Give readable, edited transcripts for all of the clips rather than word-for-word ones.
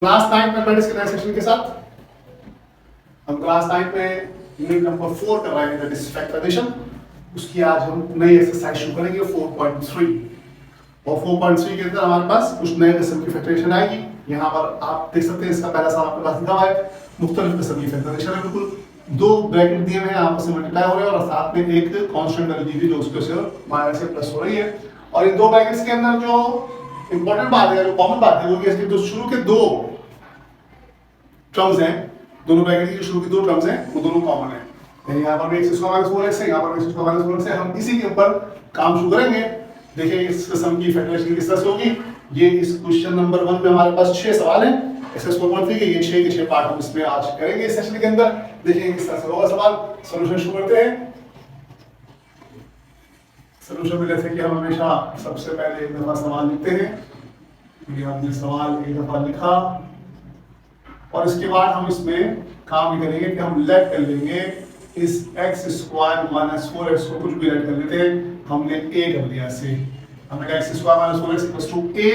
Class 9 mathematics के नए session के साथ हम क्लास 9 में यूनिट नंबर 4 कर रहे हैं, दैट इज फैक्टराइजेशन। उसकी आज हम नई एक्सरसाइज शुरू करेंगे 4.3 और 4.3 के अंदर हमारे पास कुछ नए किस्म की फैक्टराइजेशन आएगी। यहाँ पर आप देख सकते हैं, इसका पहला सवाल आपके पास लिखा हुआ है, मुख्तलिफ किस्म की फैक्टराइजेशन है। बिल्कुल दो ब्रैकेट दिए हुए हैं, आपस में मल्टीप्लाई हो रहे हैं और साथ में एक कांस्टेंट वैल्यू दी हुई जो उसके से माइनस से प्लस हो रही है। और इन दो ब्रैकेट्स के अंदर जो इंपॉर्टेंट बात है, जो कॉमन बात है, वो ये है कि जो शुरू के दो टर्म्स हैं, दोनों ब्रैकेट की शुरू की दो टर्म्स हैं, वो दोनों कॉमन है। यहाँ पर भी x स्क्वायर माइनस 4x है, यहाँ पर भी x स्क्वायर माइनस 4x है। हम इसी के ऊपर काम शुरू करेंगे। देखिए इस किस्म की फैक्टराइजेशन किस तरह से होगी। ये इस क्वेश्चन नंबर 1 में हमारे पास 6 सवाल हैं एक्सरसाइज 4.3 के। ये 6 के 6 पार्ट हम इसमें आज करेंगे इस सेशन के अंदर। देखिए किस तरह से होगा सवाल। सॉल्यूशन शुरू करते हैं। सॉल्यूशन में जैसे कि हम हमेशा सबसे पहले एक दफा सवाल लिखते हैं। ये हमने सवाल एक दफा लिखा और इसके बाद हम इसमें काम ये करेंगे कि हम लेट कर लेंगे इस x स्क्वायर माइनस 4x को, कुछ भी लेट कर लेते हैं। हमने a कर लिया से, हमने x square minus 4x equals to a,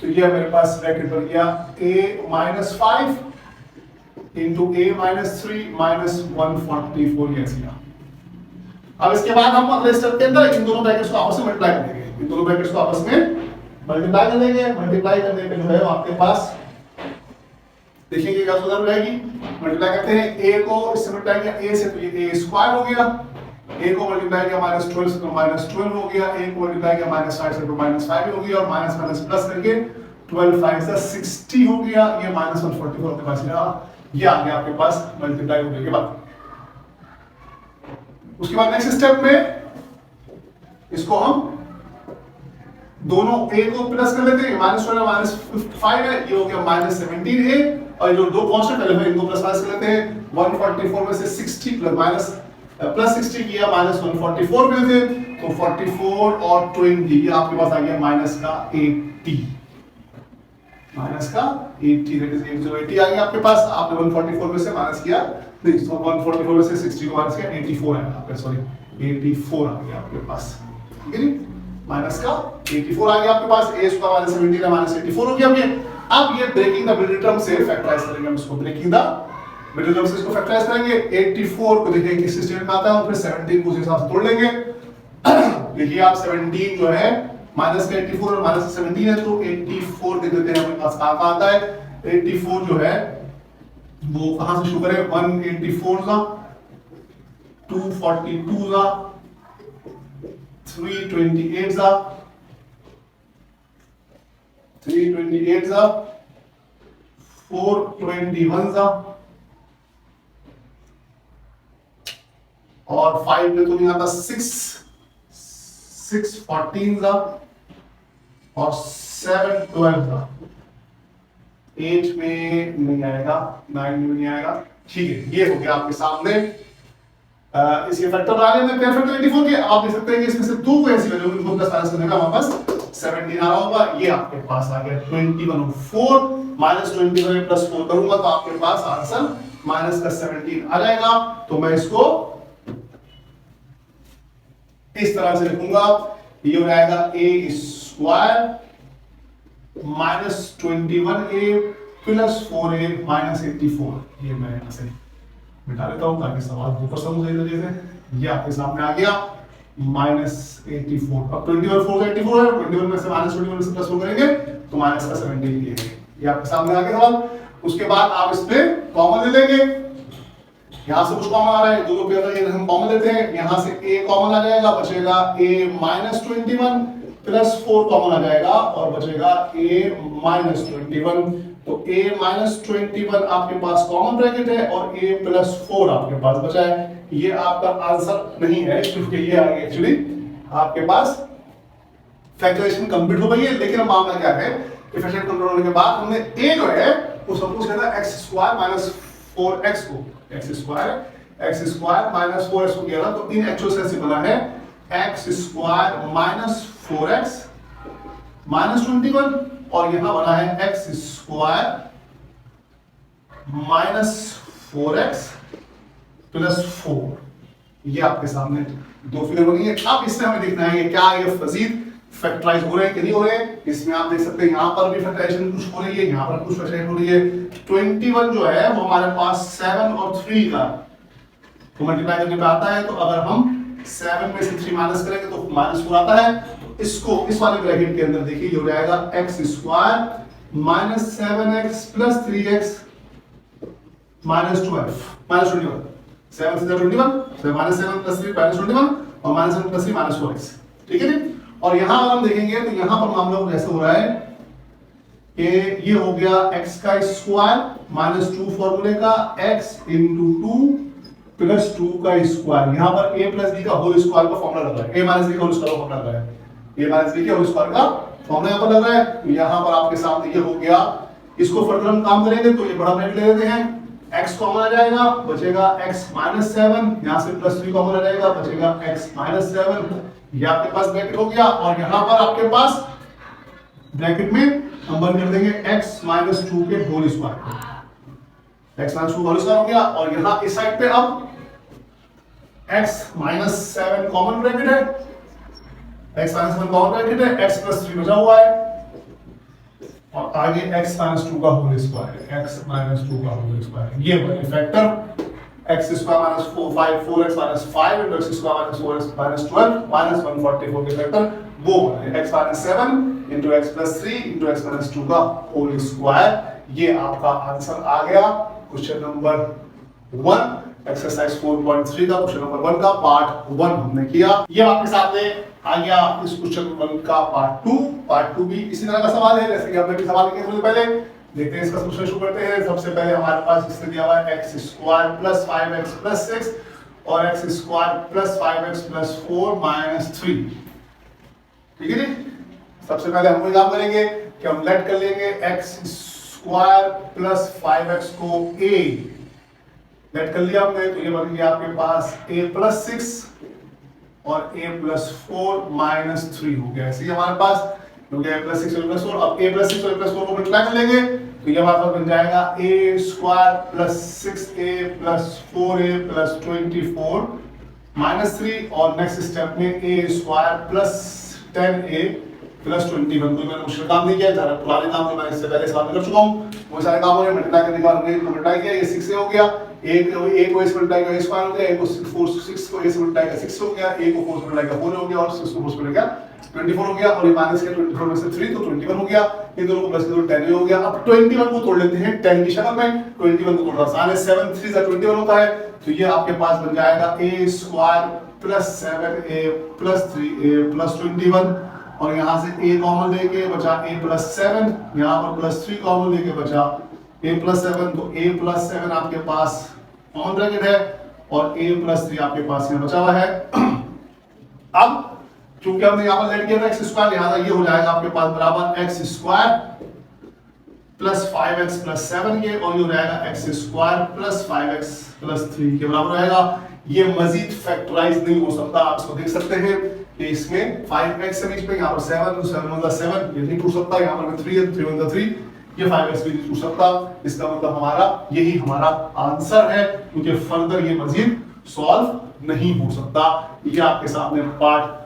तो ये मेरे पास ब्रैकेट बन गया a minus 5 into a minus 3 minus 144 ये ऐसे। अब इसके बाद हम अगले स्टेप के अंदर इन दोनों ब्रैकेट्स को आपस में मल्टीप्लाई कर देंगे। इन दोनों ब्रैकेट्स को आपस में मल्टीप्लाई कर देंगे। मल्टीप्लाई करने पे जो है आपके पास देखिए क्या सूत्र रहेगी। मल्टीप्लाई करते हैं, a को इससे मल्टीप्लाई किया a से, तो ये a स्क्वायर हो गया। a को मल्टीप्लाई किया माइनस 12 से, तो माइनस 12 हो गया। a को मल्टीप्लाई किया माइनस 5 से, तो माइनस 5 हो गया। और माइनस माइनस प्लस करके 12 5 से 60 हो गया। ये माइनस 144 आपके पास रहा। ये आ गया आपके पास मल्टीप्लाई होने के बाद। उसके बाद नेक्स्ट स्टेप में इसको हम दोनों a को प्लस कर लेते हैं। माइनस 12 माइनस 5 है, ये हो गया माइनस 17a। और जो दो कांस्टेंट वैल्यू है इनको प्लस माइनस कर लेते हैं। 144 में से 60 प्लस माइनस प्लस 60 किया, माइनस 144 में से, तो 44 और 20 ये आपके पास आ गया माइनस का 80। माइनस का 80 दैट इज 80 आ गया आपके पास। आपने 144 में से माइनस किया, नहीं तो 144 में से 60 को माइनस किया, 84 है आपके, सॉरी 84 आ गया आपके पास। ठीक है, माइनस का 84 आ गया आपके पास। a स्क्वायर माइनस 17 माइनस 84 हो गया। अब ये ब्रेकिंग द मिडिल टर्म से फैक्टराइज करेंगे हम इसको। ब्रेकिंग द मिडिल टर्म से इसको फैक्टराइज करेंगे। 84 को देखिए किस स्टेटमेंट में आता है और फिर 17 को उस हिसाब से तोड़ लेंगे। देखिए आप 17 जो है माइनस का 84 और माइनस 17 है, तो 84 देख लेते हैं हमारे पास कहां आता है। 84 जो है वो कहां से शुरू करें। 184 का 242 का 328 जा 328 जा 421 जा और 5 में तो नहीं आता, 614 जा और 712 जा। 8 में नहीं आएगा, 9 में नहीं आएगा। ठीक है, ये हो गया आपके सामने इसके फैक्टर डाले में पेयर फैक्टर 84 के। आप देख सकते हैं कि इसमें से दो को ऐसी वैल्यू इनको प्लस माइनस करने का हमारे पास 17 आ रहा होगा। ये आपके पास आ गया 21/4 माइनस 21 में प्लस 4 करूंगा तो आपके पास आंसर माइनस का 17 आ जाएगा। तो मैं इसको इस तरह से लिखूंगा, ये हो जाएगा a square minus 21a plus 4a minus 84। ये मैं यहां से मिटा लेता हूं ताकि सवाल ऊपर समझ आए तरीके से। ये आपके सामने आ गया माइनस 84। अब 21 4 से 84 है, 21 में से माइनस 21 से प्लस 4 करेंगे तो माइनस का 17 ये आपके सामने आ गया सवाल। उसके बाद आप इस पे कॉमन ले लेंगे। यहां से कुछ कॉमन आ रहा है, दोनों पे अगर हम कॉमन लेते हैं, यहां से a कॉमन आ जाएगा, बचेगा a माइनस 21 प्लस 4 कॉमन आ जाएगा और बचेगा a माइनस 21। तो a माइनस 21 आपके पास कॉमन ब्रैकेट है और a प्लस 4 आपके पास बचा है। ये आपका आंसर नहीं है क्योंकि ये आ गया एक्चुअली आपके पास फैक्टराइजेशन कंप्लीट हो गई है। लेकिन मामला क्या है कि फैक्टराइजेशन कंप्लीट होने के बाद हमने a जो है वो सपोज करना x स्क्वायर माइनस 4x को x स्क्वायर माइनस 4x को किया ना, तो इन एक्चुअल सेंस बना है x square minus 4x minus 21 और यहां बना है x square minus 4x plus 4। ये आपके सामने दो फिगर बनी है। अब इससे हमें देखना है कि क्या ये मजीद फैक्टराइज हो रहे हैं कि नहीं हो रहे हैं। इसमें आप देख सकते हैं यहाँ पर भी फैक्टराइजेशन कुछ हो रही है, यहाँ पर कुछ फैक्टराइजेशन हो रही है। 21 जो है वो हमारे पास 7 और 3 का तो मल्टीप्लाई करने पे आता है। तो अगर हम 7 में से 3 माइनस करेंगे तो -4 आता है। तो इसको इस वाले ब्रैकेट के अंदर देखिए ये हो जाएगा x square minus 7x plus 3x minus 12 minus 21 7 से 21 तो माइनस 7 प्लस 3 माइनस 21 और माइनस 7 प्लस 3 माइनस 4x, ठीक है जी। और यहां अगर हम देखेंगे तो यहां पर मामला कुछ ऐसे हो रहा है कि ये हो गया x का स्क्वायर माइनस 2 फॉर्मूले का x इंटू 2 प्लस 2 का स्क्वायर। यहां पर a प्लस b का होल स्क्वायर का फॉर्मूला लग रहा है, a माइनस b का होल स्क्वायर का फॉर्मूला लग रहा है, a माइनस b के होल स्क्वायर का फॉर्मूला यहां पर लग रहा है। तो यहां पर आपके सामने ये हो गया। इसको फर्दर हम काम करेंगे तो ये बड़ा ब्रैकेट ले लेते हैं, x कॉमन आ जाएगा, बचेगा x माइनस 7, यहां से प्लस 3 कॉमन आ जाएगा, बचेगा x माइनस 7। ये आपके पास ब्रैकेट हो गया। और यहां पर आपके पास ब्रैकेट में हम बंद कर देंगे x माइनस 2 के whole square, x minus 2 whole square हो गया। और यहां इस साइड पे अब x माइनस 7 कॉमन ब्रैकेट है, x माइनस 7 कॉमन ब्रैकेट है, x प्लस 3 बचा हुआ है और आगे x माइनस 2 का होल स्क्वायर है, x माइनस 2 का होल स्क्वायर। ये बने factor x square minus 4x minus 5 into x square minus 4x minus 12 minus 144 के फैक्टर वो बने x minus 7 into x plus 3 into x minus 2 का होल स्क्वायर। ये आपका आंसर आ गया क्वेश्चन नंबर 1 एक्सरसाइज 4.3 का क्वेश्चन नंबर 1 का पार्ट 1 हमने किया। ये आपके सामने आ गया इस क्वेश्चन 1 का पार्ट 2। पार्ट 2 भी इसी तरह का सवाल है जैसे कि हमने भी सवाल किए थे पहले। देखते हैं इसका सोल्यूशन शुरू करते हैं। सबसे पहले हमारे पास इसने दिया हुआ है x square plus 5x plus 6 और x square plus 5x plus 4 minus 3, ठीक है जी। सबसे पहले हम काम करेंगे कि हम लेट कर लेंगे x स्क्वायर प्लस 5x को a लेट कर लिया हमने, तो ये बन गया आपके पास a प्लस 6 और a प्लस 4 माइनस 3 हो गया। ऐसे ही हमारे पास हो गया a प्लस 6 और प्लस 4। अब a प्लस 6 और प्लस 4 को मल्टीप्लाई कर लेंगे तो ये हमारे पास बन जाएगा a square plus 6a plus 4a plus 24 minus 3 और नेक्स्ट स्टेप में a square plus 10a plus 21। तो मैंने मुश्किल काम नहीं किया, जरा पुराने काम तो मैं इससे पहले सवाल कर चुका हूँ। वो सारे काम हो मल्टीप्लाई करने के बाद हमने मल्टीप्लाई किया, ये 6 हो गया, a को इस मल्टीप्लाई का स्क्वायर हो गया, a को 6 को इस मल्टीप्लाई का 6 हो गया, a को 4 से मल्टीप्लाई का 4 हो गया और 6 को 4 से मल्टीप्लाई का 24 हो गया। और ये माइनस के 24 में से 3 तो 21 हो गया, इन दोनों को प्लस कर दो 10 हो गया। अब 21 को तोड़ लेते हैं 10 की शक्ल में। 21 को तोड़ना आसान है, 7 3 जा 21 होता है। तो ये आपके पास बन जाएगा a square plus 7a plus 3a plus 21 और यहाँ से a कॉमन लेके बचा a प्लस 7, यहाँ पर प्लस 3 कॉमन लेके बचा a प्लस 7। तो a प्लस 7 आपके पास कॉमन ब्रैकेट है और a प्लस 3 आपके पास यहाँ बचा हुआ है। अब चूंकि हमने यहाँ पर लेट किया था x स्क्वायर, यहाँ ये हो जाएगा आपके पास बराबर x square plus 5x plus 7 के और ये हो जाएगा x square plus 5x plus 3 के बराबर रहेगा। ये मजीद फैक्टराइज नहीं हो सकता, आप इसको देख सकते हैं कि इसमें 5x से बीच में यहाँ पर 7 7 ये नहीं टूट सकता, यहाँ पर 3 है 3 3 ये 5x भी नहीं टूट सकता। इसका मतलब हमारा यही हमारा आंसर है क्योंकि फर्दर ये मजीद सॉल्व नहीं हो सकता। ये आपके सामने पार्ट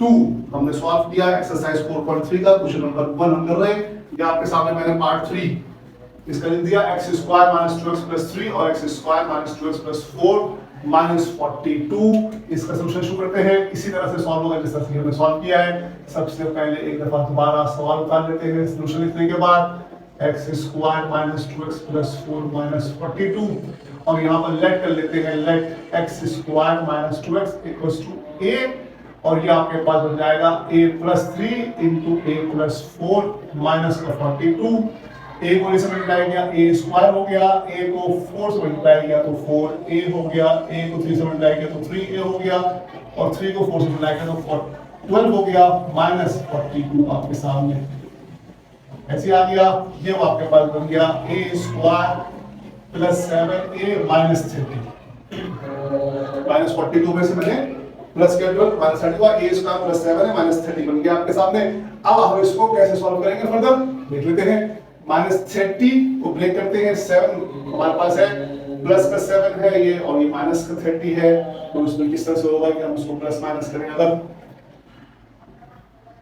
2 हमने सॉल्व किया एक्सरसाइज 4.3 का क्वेश्चन नंबर 1 हम कर रहे हैं। ये आपके सामने मैंने पार्ट 3 इसका लिख दिया x square minus 2x plus 3 और x square minus 2x plus 4 minus 42। इसका सोल्यूशन शुरू करते हैं, इसी तरह से सॉल्व होगा जिस तरह से हमने सॉल्व किया है। सबसे पहले एक दफा दोबारा सवाल उतार लेते हैं सोल्यूशन लिखने के बाद x square minus 2x plus 4 minus 42 और यहाँ पर लेट कर लेते हैं let x square minus 2x equals to a और ये आपके पास बन जाएगा a plus 3 into a plus 4 minus का 42। a को इससे मल्टीप्लाई किया a स्क्वायर हो गया, a को 4 से मल्टीप्लाई किया तो 4a हो गया, a को 3 से मल्टीप्लाई किया तो 3a हो गया और 3 को 4 से मल्टीप्लाई किया तो 12 हो गया माइनस 42 आपके सामने ऐसे आ गया। ये वो आपके पास बन गया a square plus 7a minus 30 minus 42 में से मैंने प्लस किया 12 माइनस 30 हुआ, a स्क्वायर प्लस 7 है माइनस 30 बन गया आपके सामने। अब हम इसको कैसे सॉल्व करेंगे फर्दर देख लेते हैं। माइनस 30 को ब्रेक करते हैं, 7 हमारे पास है, प्लस का 7 है ये और ये माइनस का 30 है, तो उसमें किस तरह से होगा कि हम उसको प्लस माइनस करें। अगर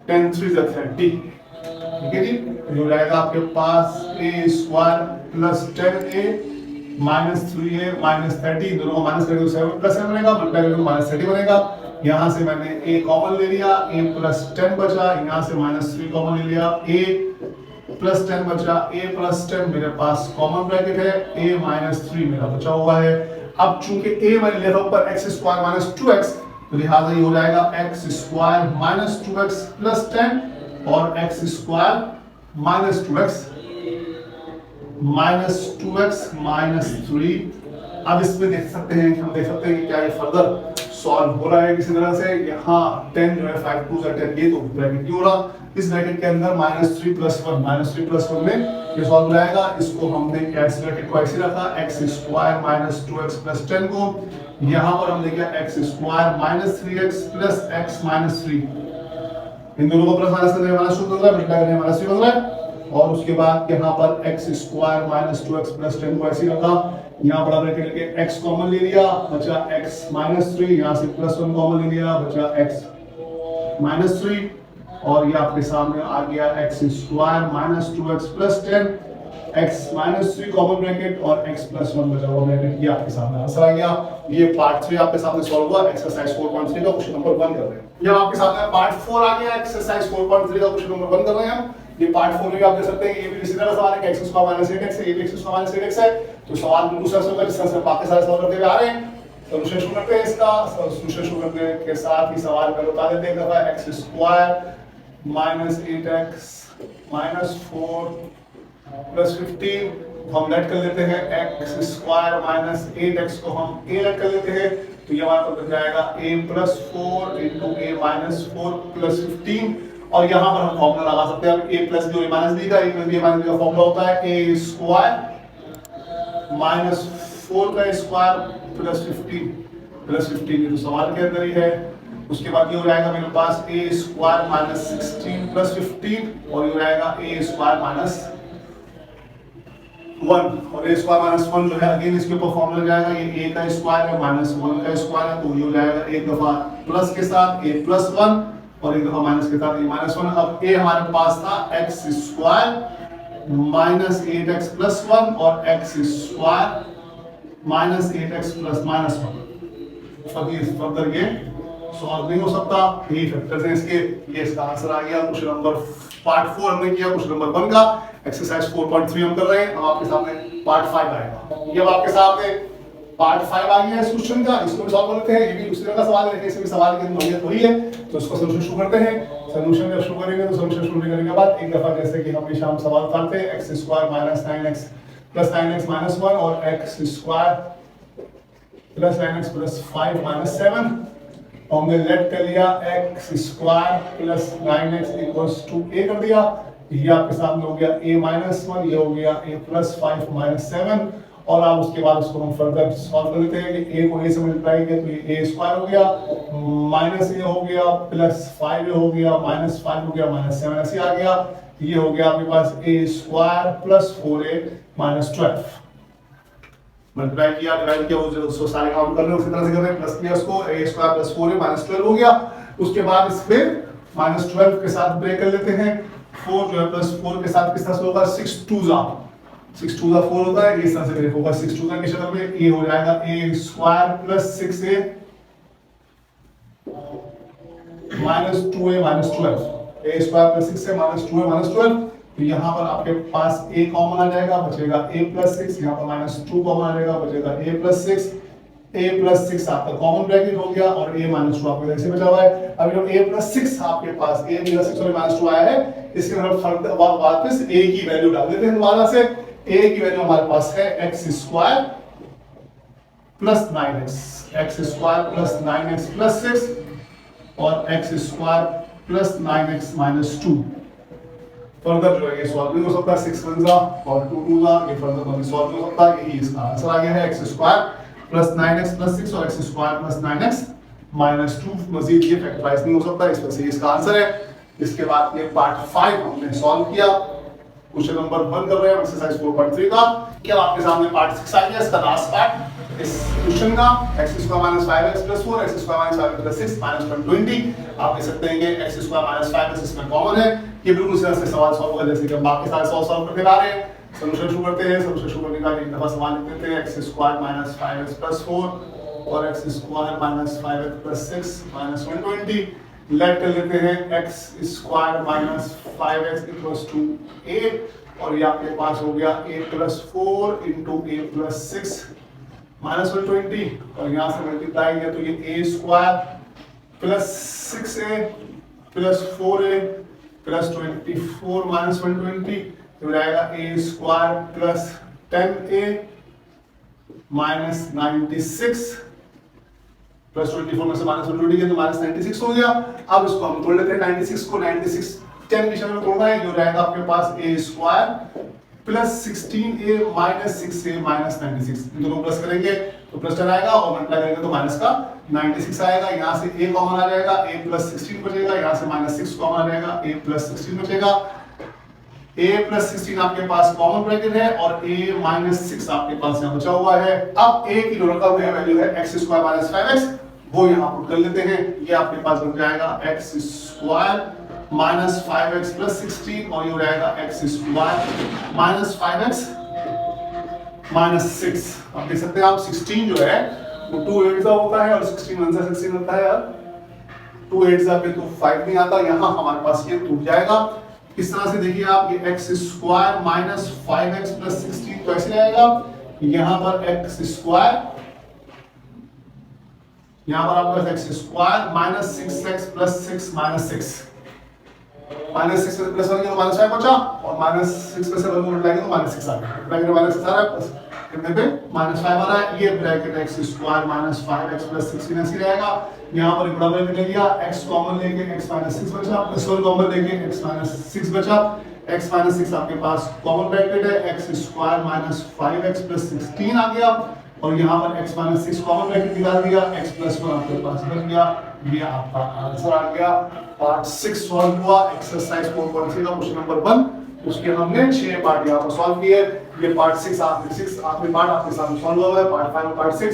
10 3 is 30, ठीक है जी। तो हो जाएगा आपके पास a square plus 10a minus 3a minus 30, दोनों को माइनस करेंगे तो 7 प्लस 7 बनेगा, मल्टीप्लाई करेंगे तो माइनस 30 बनेगा। यहाँ से मैंने a कॉमन ले लिया, a प्लस 10 बचा, यहाँ से माइनस 3 कॉमन ले लिया, a प्लस 10 बचा, a प्लस 10 मेरे पास कॉमन ब्रैकेट है, a माइनस 3 मेरा बचा हुआ है। अब चूंकि a मैंने लिया था ऊपर x स्क्वायर माइनस 2x, तो लिहाजा ये हो जाएगा x square minus 2x plus 10 और x square minus 2x minus 3। अब इसमें देख सकते हैं कि हम देख सकते हैं कि क्या ये फर्दर सॉल्व हो रहा है किसी तरह से। यहाँ 10 जो है 5 2 10, ये तो ब्रैकेट नहीं हो रहा, इस ब्रैकेट के अंदर माइनस 3 प्लस 1 में ये सॉल्व हो जाएगा। इसको हमने क्या इस ब्रैकेट को ऐसे रखा, x square minus 2x plus 10 को यहाँ पर हमने किया x square minus 3x plus x minus 3, इन दोनों को प्लस माइनस करने में माइनस 2 बन रहा है, मल्टीप्लाई करने में माइनस 3 बन रहा है। और उसके बाद यहाँ पर x square minus 2x plus 10 को ऐसे रखा, यहाँ बड़ा ब्रैकेट लेके x कॉमन ले लिया, बचा x माइनस 3, यहाँ से प्लस 1 कॉमन ले लिया, बचा x माइनस 3, और ये आपके सामने आ गया x square minus 2x plus 10, x minus 3 common bracket और x प्लस 1 बचा हुआ ब्रैकेट, ये आपके सामने आंसर आ गया। ये पार्ट 3 आपके सामने सॉल्व हुआ, एक्सरसाइज 4.3 का क्वेश्चन नंबर 1 कर रहे हैं। ये आपके सामने पार्ट 4 आ गया, एक्सरसाइज 4.3 का क्वेश्चन नंबर 1 कर रहे हैं हम। ये पार्ट 4 में आप देख सकते हैं ये भी इसी तरह सवाल है कि x स्क्वायर माइनस 8x है, ये भी x स्क्वायर माइनस 8x है। तो सवाल बिल्कुल सरल होगा, जिस तरह से बाकी सारे सवाल करते हुए आ रहे हैं। सॉल्यूशन शुरू करते हैं इसका, सॉल्यूशन शुरू करने के साथ ही सवाल का बता देते हैं एक दफा, x square minus 8x minus 4 plus 15 हम लेट कर लेते हैं, x स्क्वायर माइनस 8x को हम a लेट कर लेते हैं, तो ये हमारे पास बन जाएगा a plus 4 into a minus 4 plus 15। और यहाँ पर हम फॉर्मूला लगा सकते हैं, a प्लस b और a माइनस b का, a plus b minus b का फॉर्मूला होता है a स्क्वायर माइनस 4 का स्क्वायर प्लस 15 ये तो सवाल के अंदर ही है। उसके बाद ये हो जाएगा मेरे पास a स्क्वायर माइनस 16 प्लस 15 और ये हो जाएगा a स्क्वायर माइनस 1, और a स्क्वायर माइनस 1 जो है अगेन इसके ऊपर फॉर्मूला जाएगा, ये a का स्क्वायर है माइनस 1 का स्क्वायर है, तो ये हो जाएगा एक दफा प्लस के साथ a प्लस 1 और एक दफा माइनस के साथ a माइनस 1। अब a हमारे पास था x square minus 8x plus 1 और x square minus 8x plus minus 1। Further ये सॉल्व नहीं हो सकता, यही फैक्टर्स हैं इसके। ये इसका आंसर आ गया क्वेश्चन नंबर पार्ट 4 हमने किया, क्वेश्चन नंबर 1 का एक्सरसाइज 4.3 हम कर रहे हैं। अब आपके सामने पार्ट 5 आएगा। ये अब आपके सामने पार्ट 5 आ गया इस क्वेश्चन का, इसको भी सॉल्व कर लेते हैं। ये भी उसी तरह का सवाल है, लेकिन इसमें सवाल की नोयत वही है, तो इसको सॉल्यूशन शुरू करते हैं। सॉल्यूशन जब शुरू करेंगे तो सॉल्यूशन शुरू करने के बाद एक दफा जैसे कि हमेशा हम सवाल उठाते हैं, x square minus 9x plus 9x minus 1 और x square plus 9x plus 5 minus 7। हमने लेट कर लिया x square plus 9x equals to a कर दिया, ये आपके सामने हो गया a माइनस 1, ये हो गया a प्लस 5 माइनस 7। और अब उसके बाद उसको हम फर्दर सॉल्व कर लेते हैं कि a को a से मल्टीप्लाई किया तो ये a स्क्वायर हो गया, माइनस a हो गया, प्लस 5a हो गया, माइनस 5 हो गया, माइनस 7 ऐसे आ गया। ये हो गया आपके पास a square plus 4a minus 12। Multiply किया, डिवाइड किया, वो सारे काम कर रहे हैं उसी तरह से कर रहे हैं, प्लस किया उसको a square plus 4a minus 12 हो गया। उसके बाद इसमें माइनस 12 के साथ ब्रेक कर लेते हैं, 4 जो है प्लस 4 के साथ किस तरह से होगा, 6 2 4 होता है, इस तरह से ब्रेक होगा 6 2 की शक्ल में। ये हो जाएगा a square plus 6a minus 2a minus 12, a square plus 6a minus 2a minus 12। तो यहाँ पर आपके पास a कॉमन आ जाएगा, बचेगा a प्लस 6, यहाँ पर माइनस 2 कॉमन आ जाएगा, बचेगा a प्लस 6। a प्लस 6 आपका कॉमन ब्रैकेट हो गया और a माइनस 2 आपके ऐसे बचा हुआ है। अब जब a प्लस 6 आपके पास a प्लस 6 और माइनस 2 आया है, इसके अंदर वापस a की वैल्यू डाल देते हैं दोबारा से। a की वैल्यू हमारे पास है x square plus 9x, x square plus 9x plus 6 और x square plus 9x minus 2। Further जो है ये सॉल्व नहीं हो सकता, 6 1 और 2 2 ये फर्दर नहीं सॉल्व नहीं हो सकता। यही इसका आंसर आ गया है, x square plus 9x plus 6 और x square plus 9x minus 2। मजीद ये फैक्टराइज नहीं हो सकता, इस वजह से इसका आंसर है। इसके बाद ये पार्ट 5 हमने सॉल्व किया, क्वेश्चन नंबर 1 कर रहे हैं एक्सरसाइज 4.3 का। क्या आपके सामने पार्ट 6 आ गया, इसका लास्ट पार्ट। इस क्वेश्चन का x square minus 5x plus 4 x square minus 5x plus 6 minus 120 आप देख सकते हैं कि x स्क्वायर माइनस 5x इसमें कॉमन है। ये बिल्कुल सीधा से सवाल सॉल्व होगा जैसे कि हम बाकी सारे सॉल्व करते आ रहे हैं। सॉल्यूशन शुरू करते हैं। सॉल्यूशन शुरू करने के बाद एक दफा सवाल लिख देते हैं x square minus 5x plus 4 और x square minus 5x plus 6 minus 120 let कर लेते हैं x square minus 5x equals to 8 और ये आपके पास हो गया a plus 4 into a plus 6 minus 120 और यहाँ से मल्टीप्लाई किया तो ये a square plus 6a plus 4a plus 24 minus 120 तो रहेगा a square plus 10a minus 96 plus 24 में से माइनस 120 किया तो माइनस 96 हो गया। अब इसको हम तोड़ लेते हैं 96 को 96 10 की शक्ल में तोड़ना है जो रहेगा आपके पास a square plus 16a minus 6a minus 96 इन दोनों प्लस करेंगे तो प्लस 10 आएगा और मल्टीप्लाई करेंगे तो माइनस का 96 आएगा। यहाँ से a कॉमन आ जाएगा a प्लस 16 बचेगा, यहाँ से माइनस 6 कॉमन आ जाएगा a प्लस 16 बचेगा। a प्लस 16 आपके पास कॉमन ब्रैकेट है और a माइनस 6 आपके पास यहाँ बचा हुआ है। अब a की जो रकम है वैल्यू है x स्क्वायर माइनस 5x वो यहाँ पुट कर लेते हैं। ये आपके पास बन जाएगा x square minus 5x plus 16 और ये रहेगा x square minus 5x minus 6। आप देख सकते हैं आप 16 जो है वो 2 8 होता है और 16 1 से 16 होता है यार 2 8 पे तो 5 नहीं आता। यहाँ हमारे पास ये टूट जाएगा। इस तरह से देखिए आप ये x square minus 5x plus 16 तो ऐसे आएगा। यहाँ पर x स्क्वायर यहाँ पर आपके पास x square minus 6x plus 6 minus 6 minus 6 plus 1 तो माइनस 5 बचा और माइनस 6 पे से 1 मल्टीप्लाई तो माइनस 6 आ गया। ब्रैकेट माइनस 6 आ रहा है प्लस कितने पे माइनस 5 आ रहा है। ये bracket x square minus 5x plus 16 ऐसे रहेगा। यहाँ पर एक बड़ा ब्रैकेट ले लिया x कॉमन लेके x माइनस 6 बचा प्लस 1 कॉमन लेके x माइनस 6 बचा। x माइनस 6 आपके पास कॉमन ब्रैकेट है x square minus 5x plus 16 आ गया और यहाँ पर x माइनस 6 कॉमन ब्रैकेट निकाल दिया x प्लस 1 आपके पास बन गया। ये आपका आंसर आ गया। पार्ट 6 सॉल्व हुआ एक्सरसाइज 4.3 का क्वेश्चन नंबर 1 उसके हमने 6 पार्ट यहाँ पर सॉल्व किए। ये पार्ट 6 आखिरी पार्ट आपके सामने सॉल्व हुआ है। पार्ट 5 और पार्ट 6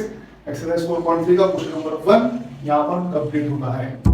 एक्सरसाइज 4.3 का क्वेश्चन नंबर 1 यहाँ पर कंप्लीट होता है।